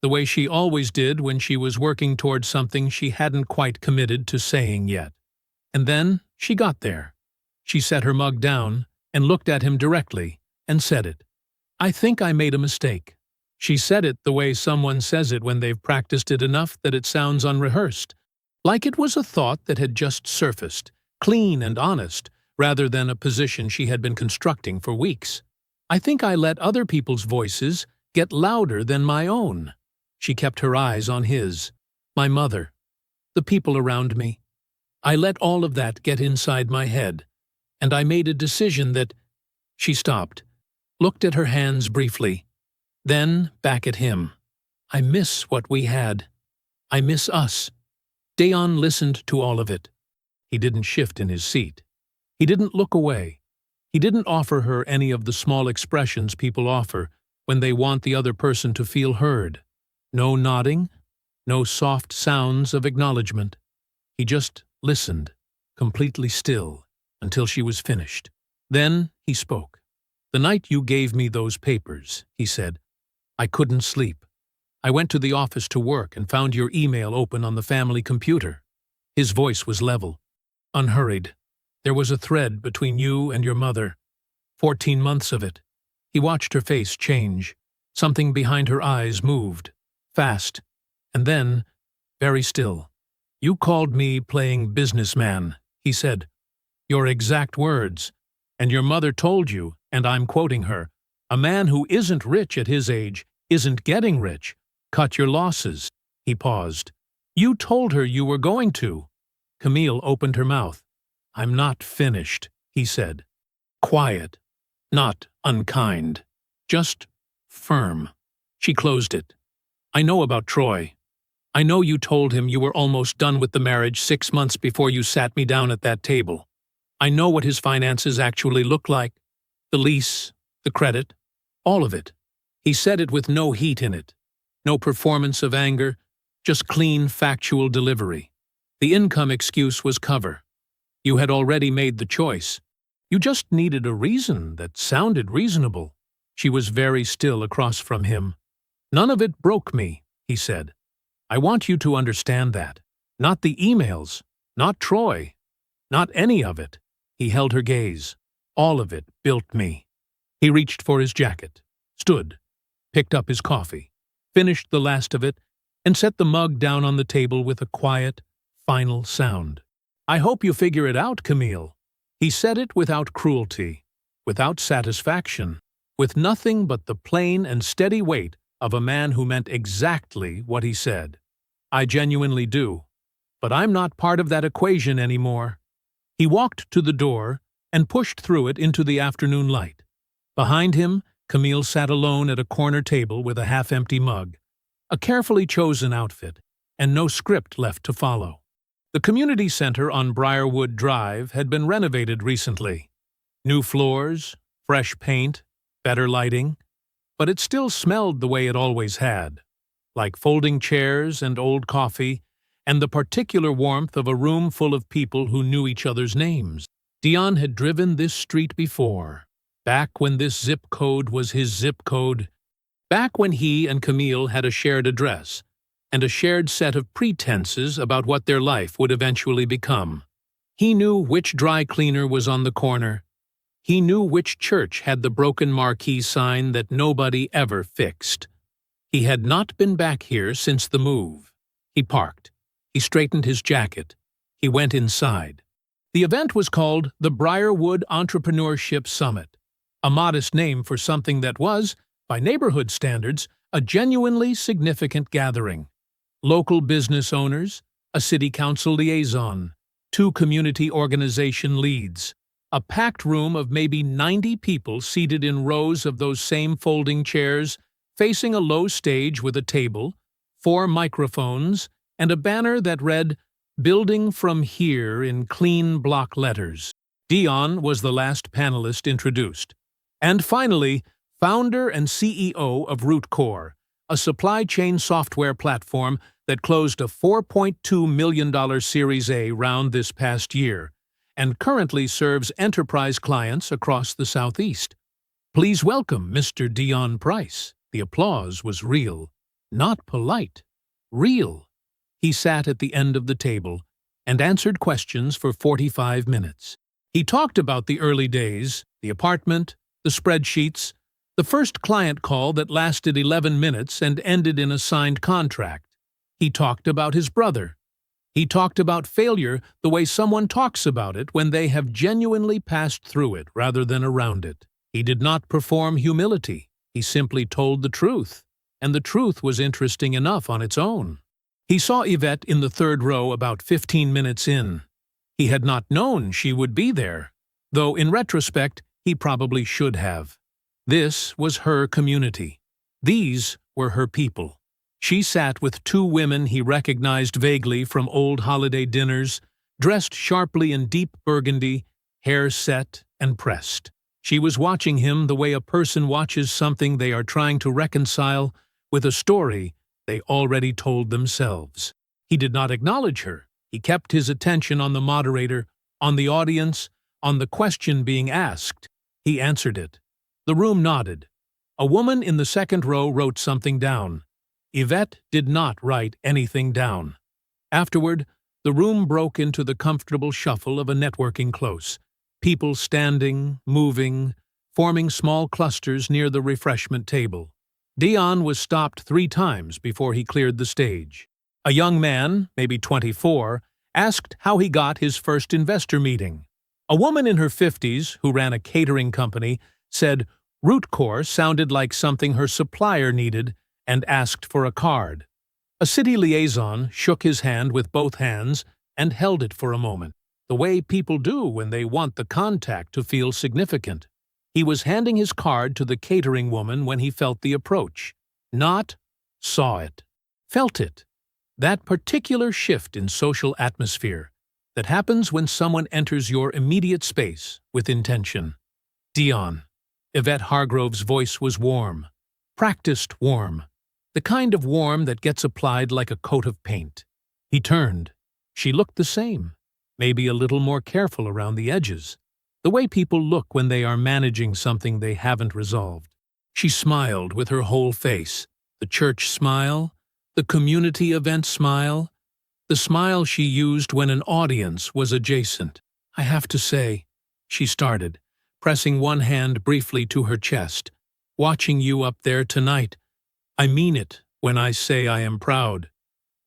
[SPEAKER 1] the way she always did when she was working towards something she hadn't quite committed to saying yet. And then she got there. She set her mug down and looked at him directly and said it. I think I made a mistake. She said it the way someone says it when they've practiced it enough that it sounds unrehearsed, like it was a thought that had just surfaced, clean and honest, rather than a position she had been constructing for weeks. I think I let other people's voices get louder than my own. She kept her eyes on his. My mother. The people around me. I let all of that get inside my head, and I made a decision that… She stopped, looked at her hands briefly, then back at him. I miss what we had. I miss us. Dion listened to all of it. He didn't shift in his seat. He didn't look away. He didn't offer her any of the small expressions people offer when they want the other person to feel heard. No nodding, no soft sounds of acknowledgement. He just listened, completely still, until she was finished. Then he spoke. The night you gave me those papers, he said, I couldn't sleep. I went to the office to work and found your email open on the family computer. His voice was level, unhurried. There was a thread between you and your mother. 14 months of it. He watched her face change. Something behind her eyes moved, fast, and then, very still. You called me playing businessman, he said. Your exact words. And your mother told you, and I'm quoting her, a man who isn't rich at his age isn't getting rich. Cut your losses. He paused. You told her you were going to. Camille opened her mouth. I'm not finished, he said. Quiet, not unkind, just firm. She closed it. I know about Troy. I know you told him you were almost done with the marriage 6 months before you sat me down at that table. I know what his finances actually look like. The lease, the credit, all of it. He said it with no heat in it. No performance of anger, just clean, factual delivery. The income excuse was cover. You had already made the choice. You just needed a reason that sounded reasonable. She was very still across from him. None of it broke me, he said. I want you to understand that. Not the emails, not Troy, not any of it. He held her gaze. All of it built me. He reached for his jacket, stood, picked up his coffee, finished the last of it, and set the mug down on the table with a quiet, final sound. I hope you figure it out, Camille. He said it without cruelty, without satisfaction, with nothing but the plain and steady weight of a man who meant exactly what he said. I genuinely do, but I'm not part of that equation anymore. He walked to the door and pushed through it into the afternoon light. Behind him, Camille sat alone at a corner table with a half-empty mug, a carefully chosen outfit, and no script left to follow. The community center on Briarwood Drive had been renovated recently. New floors, fresh paint, better lighting, but it still smelled the way it always had, like folding chairs and old coffee, and the particular warmth of a room full of people who knew each other's names. Dion had driven this street before, back when this zip code was his zip code, back when he and Camille had a shared address, and a shared set of pretenses about what their life would eventually become. He knew which dry cleaner was on the corner. He knew which church had the broken marquee sign that nobody ever fixed. He had not been back here since the move. He parked. He straightened his jacket. He went inside. The event was called the Briarwood Entrepreneurship Summit, a modest name for something that was, by neighborhood standards, a genuinely significant gathering. Local business owners, a city council liaison, 2 community organization leads, a packed room of maybe 90 people seated in rows of those same folding chairs, facing a low stage with a table, 4 microphones, and a banner that read, Building from Here in clean block letters. Dion was the last panelist introduced. And finally, founder and CEO of RootCore, a supply chain software platform that closed a $4.2 million Series A round this past year and currently serves enterprise clients across the Southeast. Please welcome Mr. Dion Price. The applause was real, not polite, real. He sat at the end of the table and answered questions for 45 minutes. He talked about the early days, the apartment, the spreadsheets, the first client call that lasted 11 minutes and ended in a signed contract. He talked about his brother. He talked about failure the way someone talks about it when they have genuinely passed through it rather than around it. He did not perform humility. He simply told the truth, and the truth was interesting enough on its own. He saw Yvette in the third row about 15 minutes in. He had not known she would be there, though in retrospect he probably should have. This was her community. These were her people. She sat with two women he recognized vaguely from old holiday dinners, dressed sharply in deep burgundy, hair set and pressed. She was watching him the way a person watches something they are trying to reconcile with a story they already told themselves. He did not acknowledge her. He kept his attention on the moderator, on the audience, on the question being asked. He answered it. The room nodded. A woman in the second row wrote something down. Yvette did not write anything down. Afterward, the room broke into the comfortable shuffle of a networking close. People standing, moving, forming small clusters near the refreshment table. Dion was stopped 3 times before he cleared the stage. A young man, maybe 24, asked how he got his first investor meeting. A woman in her 50s, who ran a catering company, said Rootcore sounded like something her supplier needed and asked for a card. A city liaison shook his hand with both hands and held it for a moment, the way people do when they want the contact to feel significant. He was handing his card to the catering woman when he felt the approach. Not saw it. Felt it. That particular shift in social atmosphere that happens when someone enters your immediate space with intention. Dion. Yvette Hargrove's voice was warm. Practiced warm. The kind of warm that gets applied like a coat of paint. He turned. She looked the same, maybe a little more careful around the edges, the way people look when they are managing something they haven't resolved. She smiled with her whole face, the church smile, the community event smile, the smile she used when an audience was adjacent. I have to say, she started, pressing one hand briefly to her chest, watching you up there tonight. I mean it when I say I am proud.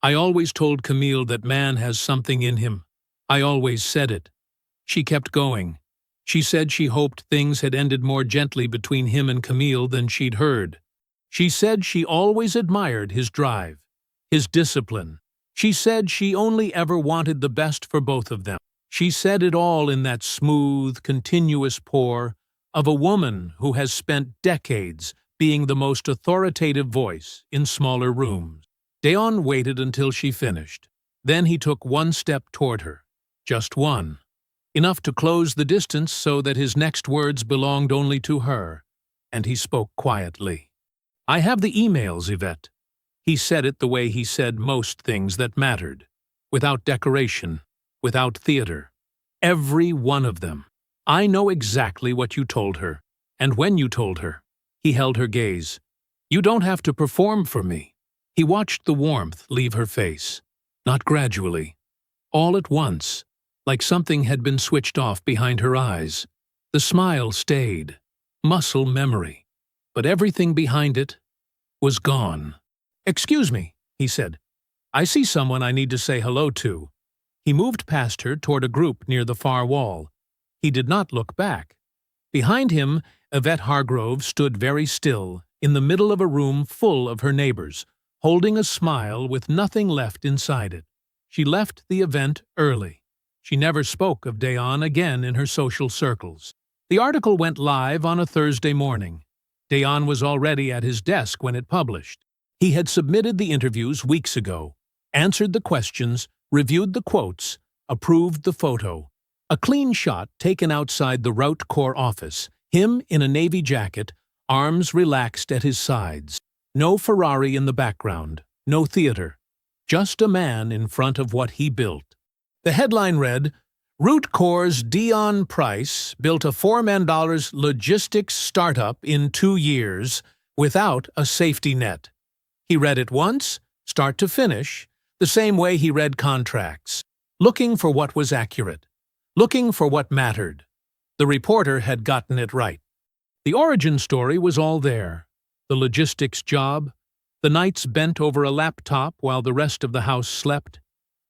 [SPEAKER 1] I always told Camille that man has something in him. I always said it. She kept going. She said she hoped things had ended more gently between him and Camille than she'd heard. She said she always admired his drive, his discipline. She said she only ever wanted the best for both of them. She said it all in that smooth, continuous pour of a woman who has spent decades being the most authoritative voice in smaller rooms. Dion waited until she finished. Then he took one step toward her. Just one. Enough to close the distance so that his next words belonged only to her. And he spoke quietly. I have the emails, Yvette. He said it the way he said most things that mattered. Without decoration. Without theater. Every one of them. I know exactly what you told her. And when you told her. He held her gaze. You don't have to perform for me. He watched the warmth leave her face. Not gradually. All at once, like something had been switched off behind her eyes. The smile stayed. Muscle memory. But everything behind it was gone. Excuse me, he said. I see someone I need to say hello to. He moved past her toward a group near the far wall. He did not look back. Behind him, Yvette Hargrove stood very still, in the middle of a room full of her neighbors, holding a smile with nothing left inside it. She left the event early. She never spoke of Dion again in her social circles. The article went live on a Thursday morning. Dion was already at his desk when it published. He had submitted the interviews weeks ago, answered the questions, reviewed the quotes, approved the photo. A clean shot taken outside the Routcore office, him in a navy jacket, arms relaxed at his sides. No Ferrari in the background, no theater, just a man in front of what he built. The headline read, Root Corps' Dion Price built a $4 million logistics startup in 2 years without a safety net. He read it once, start to finish, the same way he read contracts, looking for what was accurate, looking for what mattered. The reporter had gotten it right. The origin story was all there. The logistics job, the nights bent over a laptop while the rest of the house slept,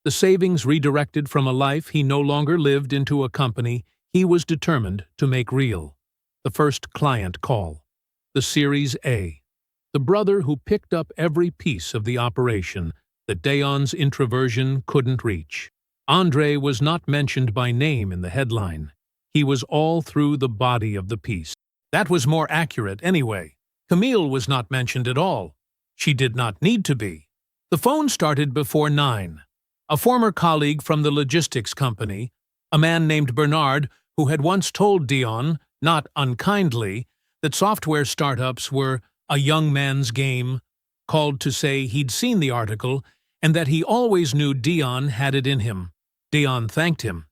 [SPEAKER 1] the savings redirected from a life he no longer lived into a company he was determined to make real. The first client call. The Series A. The brother who picked up every piece of the operation that Dion's introversion couldn't reach. Andre was not mentioned by name in the headline. He was all through the body of the piece. That was more accurate anyway. Camille was not mentioned at all. She did not need to be. The phone started before 9. A former colleague from the logistics company, a man named Bernard, who had once told Dion, not unkindly, that software startups were a young man's game, called to say he'd seen the article and that he always knew Dion had it in him. Dion thanked him.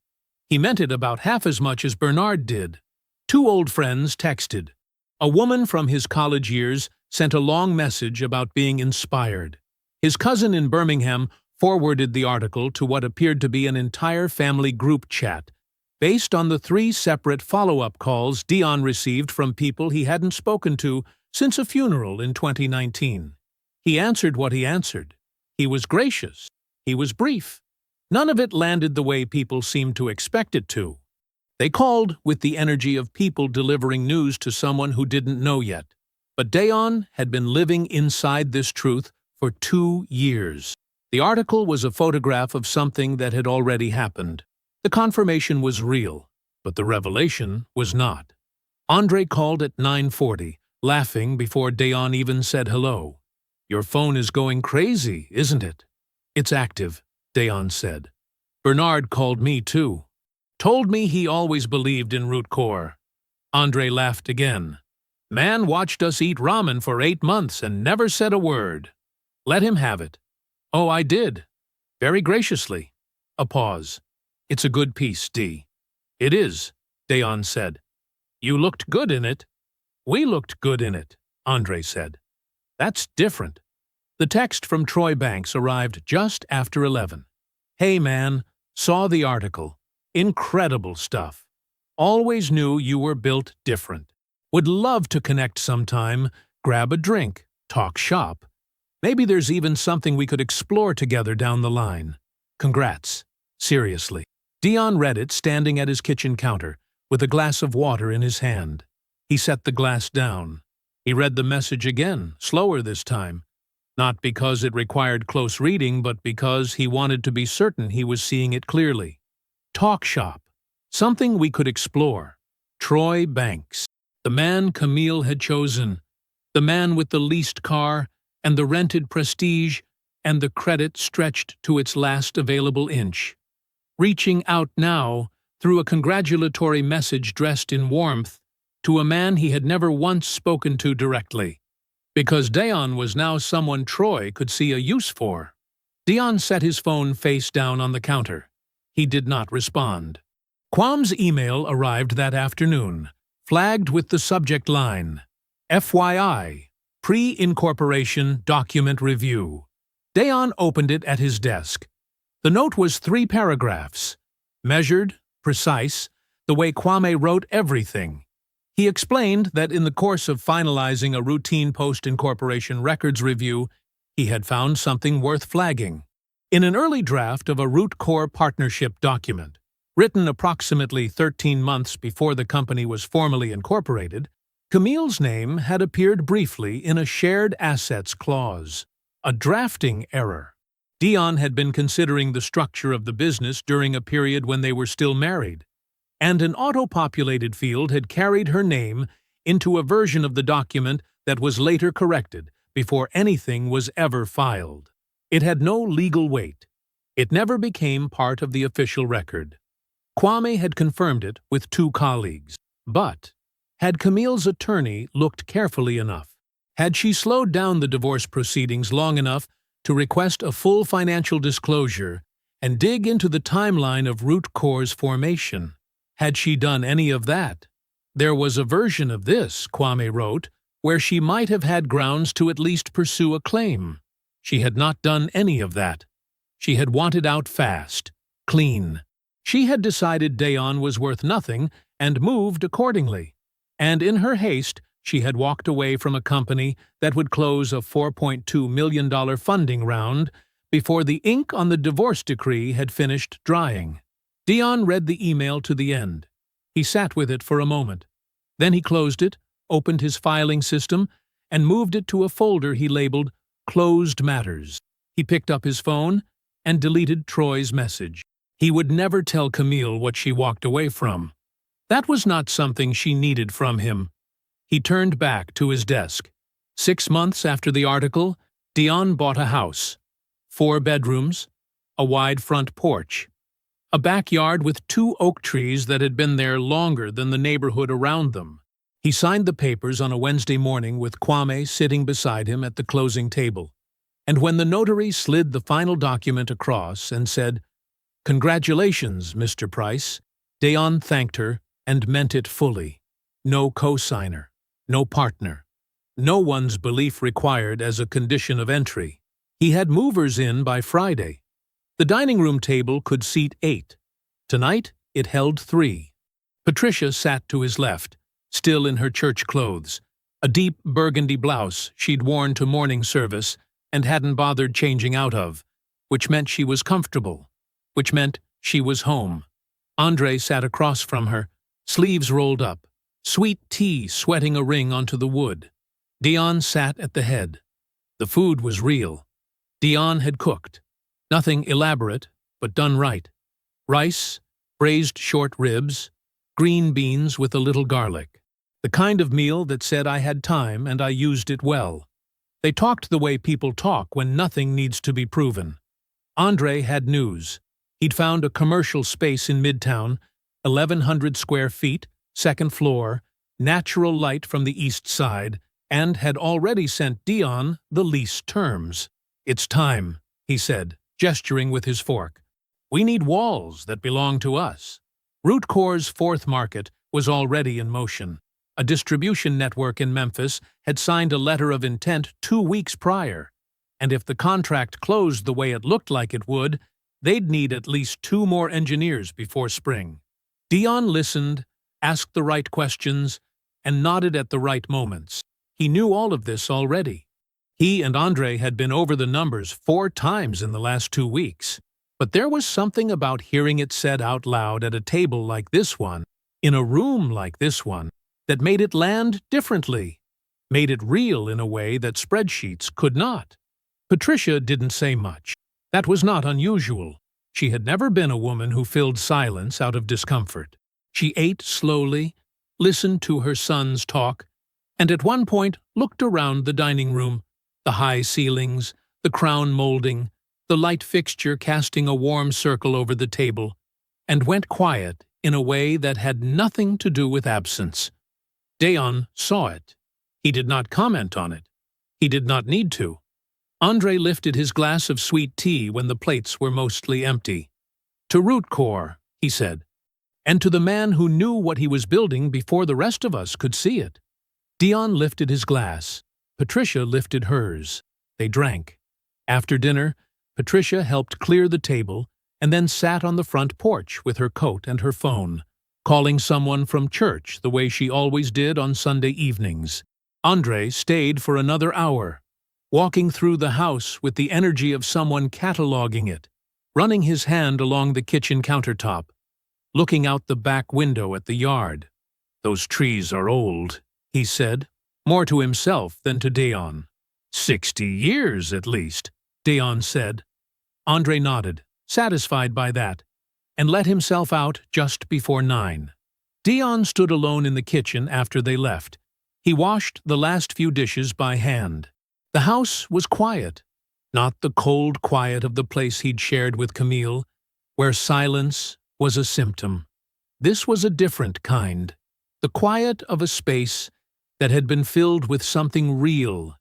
[SPEAKER 1] He meant it about half as much as Bernard did. 2 old friends texted. A woman from his college years sent a long message about being inspired. His cousin in Birmingham forwarded the article to what appeared to be an entire family group chat, based on the 3 separate follow-up calls Dion received from people he hadn't spoken to since a funeral in 2019. He answered what he answered. He was gracious. He was brief. None of it landed the way people seemed to expect it to. They called with the energy of people delivering news to someone who didn't know yet. But Dion had been living inside this truth for 2 years. The article was a photograph of something that had already happened. The confirmation was real, but the revelation was not. Andre called at 9:40, laughing before Dion even said hello. Your phone is going crazy, isn't it? It's active, Dion said. Bernard called me too. Told me he always believed in Root Corps. Andre laughed again. Man watched us eat ramen for 8 months and never said a word. Let him have it. Oh, I did. Very graciously. A pause. It's a good piece, D. It is, Dion said. You looked good in it. We looked good in it, Andre said. That's different. The text from Troy Banks arrived just after 11. Hey man, saw the article. Incredible stuff. Always knew you were built different. Would love to connect sometime, grab a drink, talk shop. Maybe there's even something we could explore together down the line. Congrats. Seriously. Dion read it standing at his kitchen counter, with a glass of water in his hand. He set the glass down. He read the message again, slower this time. Not because it required close reading, but because he wanted to be certain he was seeing it clearly. Talk shop. Something we could explore. Troy Banks. The man Camille had chosen. The man with the leased car and the rented prestige and the credit stretched to its last available inch. Reaching out now, through a congratulatory message dressed in warmth, to a man he had never once spoken to directly. Because Dion was now someone Troy could see a use for. Dion set his phone face down on the counter. He did not respond. Quam's email arrived that afternoon, flagged with the subject line, FYI, Pre-Incorporation Document Review. Dion opened it at his desk. The note was 3 paragraphs, measured, precise, the way Kwame wrote everything. He explained that in the course of finalizing a routine post-incorporation records review, he had found something worth flagging. In an early draft of a Root Corps partnership document, written approximately 13 months before the company was formally incorporated, Camille's name had appeared briefly in a shared assets clause, a drafting error. Dion had been considering the structure of the business during a period when they were still married, and an auto-populated field had carried her name into a version of the document that was later corrected before anything was ever filed. It had no legal weight. It never became part of the official record. Kwame had confirmed it with 2 colleagues. But had Camille's attorney looked carefully enough? Had she slowed down the divorce proceedings long enough to request a full financial disclosure and dig into the timeline of root core's formation? Had she done any of that? There was a version of this, Kwame wrote, where she might have had grounds to at least pursue a claim. She had not done any of that. She had wanted out fast, clean. She had decided Dayon was worth nothing and moved accordingly. And in her haste, she had walked away from a company that would close a $4.2 million funding round before the ink on the divorce decree had finished drying. Dayon read the email to the end. He sat with it for a moment. Then he closed it, opened his filing system, and moved it to a folder he labeled Closed Matters. He picked up his phone and deleted Troy's message. He would never tell Camille what she walked away from. That was not something she needed from him. He turned back to his desk. 6 months after the article, Dayon bought a house. 4 bedrooms, a wide front porch, a backyard with 2 oak trees that had been there longer than the neighborhood around them. He signed the papers on a Wednesday morning with Kwame sitting beside him at the closing table. And when the notary slid the final document across and said, "Congratulations, Mr. Price," Dayon thanked her and meant it fully. No co-signer, no partner, no one's belief required as a condition of entry. He had movers in by Friday. The dining room table could seat 8. Tonight, it held 3. Patricia sat to his left, still in her church clothes, a deep burgundy blouse she'd worn to morning service and hadn't bothered changing out of, which meant she was comfortable, which meant she was home. Andre sat across from her, sleeves rolled up, sweet tea sweating a ring onto the wood. Dayon sat at the head. The food was real. Dayon had cooked. Nothing elaborate, but done right. Rice, braised short ribs, green beans with a little garlic. The kind of meal that said I had time and I used it well. They talked the way people talk when nothing needs to be proven. Andre had news. He'd found a commercial space in Midtown, 1,100 square feet, 2nd floor, natural light from the east side, and had already sent Dayon the lease terms. "It's time," he said, gesturing with his fork. "We need walls that belong to us." Root Core's 4th market was already in motion. A distribution network in Memphis had signed a letter of intent 2 weeks prior, and if the contract closed the way it looked like it would, they'd need at least 2 more engineers before spring. Dayon listened, asked the right questions, and nodded at the right moments. He knew all of this already. He and Andre had been over the numbers 4 times in the last 2 weeks. But there was something about hearing it said out loud at a table like this one, in a room like this one, that made it land differently, made it real in a way that spreadsheets could not. Patricia didn't say much. That was not unusual. She had never been a woman who filled silence out of discomfort. She ate slowly, listened to her sons talk, and at one point looked around the dining room, the high ceilings, the crown molding, the light fixture casting a warm circle over the table, and went quiet in a way that had nothing to do with absence. Dayon saw it. He did not comment on it. He did not need to. Andre lifted his glass of sweet tea when the plates were mostly empty. "To Root Core," he said, "and to the man who knew what he was building before the rest of us could see it." Dayon lifted his glass. Patricia lifted hers. They drank. After dinner, Patricia helped clear the table and then sat on the front porch with her coat and her phone, calling someone from church the way she always did on Sunday evenings. Andre stayed for another hour, walking through the house with the energy of someone cataloging it, running his hand along the kitchen countertop, looking out the back window at the yard. "Those trees are old," he said, more to himself than to Dayon. 60 years, at least," Dayon said. Andre nodded, satisfied by that, and let himself out just before 9. Dayon stood alone in the kitchen after they left. He washed the last few dishes by hand. The house was quiet, not the cold quiet of the place he'd shared with Camille, where silence was a symptom. This was a different kind, the quiet of a space that had been filled with something real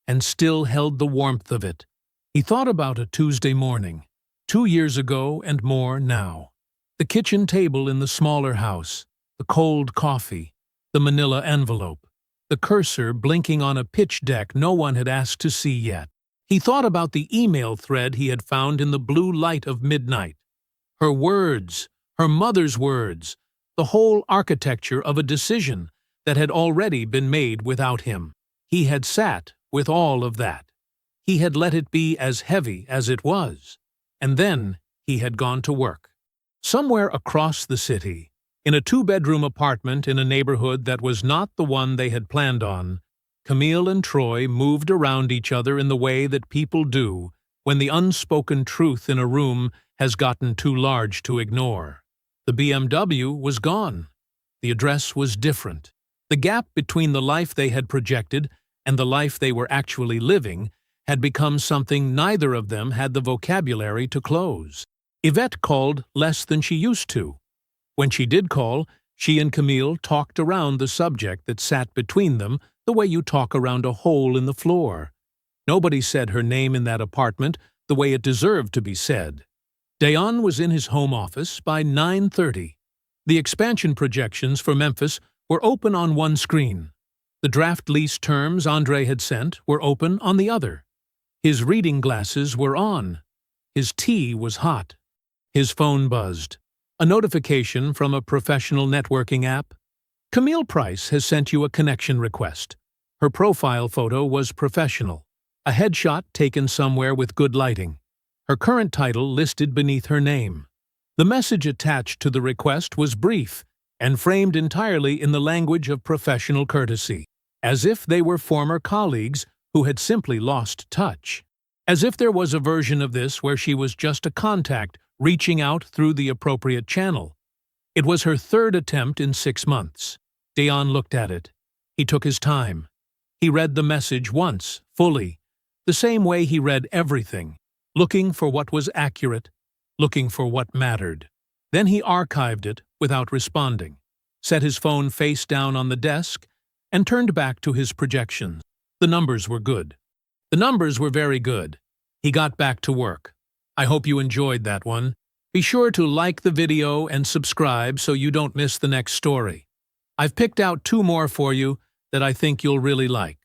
[SPEAKER 1] and still held the warmth of it. He thought about a Tuesday morning, 2 years ago and more now. The kitchen table in the smaller house, the cold coffee, the manila envelope, the cursor blinking on a pitch deck no one had asked to see yet. He thought about the email thread he had found in the blue light of midnight. Her words, her mother's words, the whole architecture of a decision that had already been made without him. He had sat with all of that. He had let it be as heavy as it was. And then he had gone to work. Somewhere across the city, in a 2-bedroom apartment in a neighborhood that was not the one they had planned on, Camille and Troy moved around each other in the way that people do when the unspoken truth in a room has gotten too large to ignore. The BMW was gone. The address was different. The gap between the life they had projected and the life they were actually living had become something neither of them had the vocabulary to close. Yvette called less than she used to. When she did call, she and Camille talked around the subject that sat between them the way you talk around a hole in the floor. Nobody said her name in that apartment the way it deserved to be said. Dayan was in his home office by 9:30. The expansion projections for Memphis were open on one screen. The draft lease terms Andre had sent were open on the other. His reading glasses were on. His tea was hot. His phone buzzed. A notification from a professional networking app. Camille Price has sent you a connection request. Her profile photo was professional. A headshot taken somewhere with good lighting. Her current title listed beneath her name. The message attached to the request was brief and framed entirely in the language of professional courtesy, as if they were former colleagues who had simply lost touch. As if there was a version of this where she was just a contact reaching out through the appropriate channel. It was her third attempt in 6 months. Dayan looked at it. He took his time. He read the message once, fully, the same way he read everything, looking for what was accurate, looking for what mattered. Then he archived it without responding, set his phone face down on the desk, and turned back to his projections. The numbers were good. The numbers were very good. He got back to work. I hope you enjoyed that one. Be sure to like the video and subscribe so you don't miss the next story. I've picked out 2 more for you that I think you'll really like.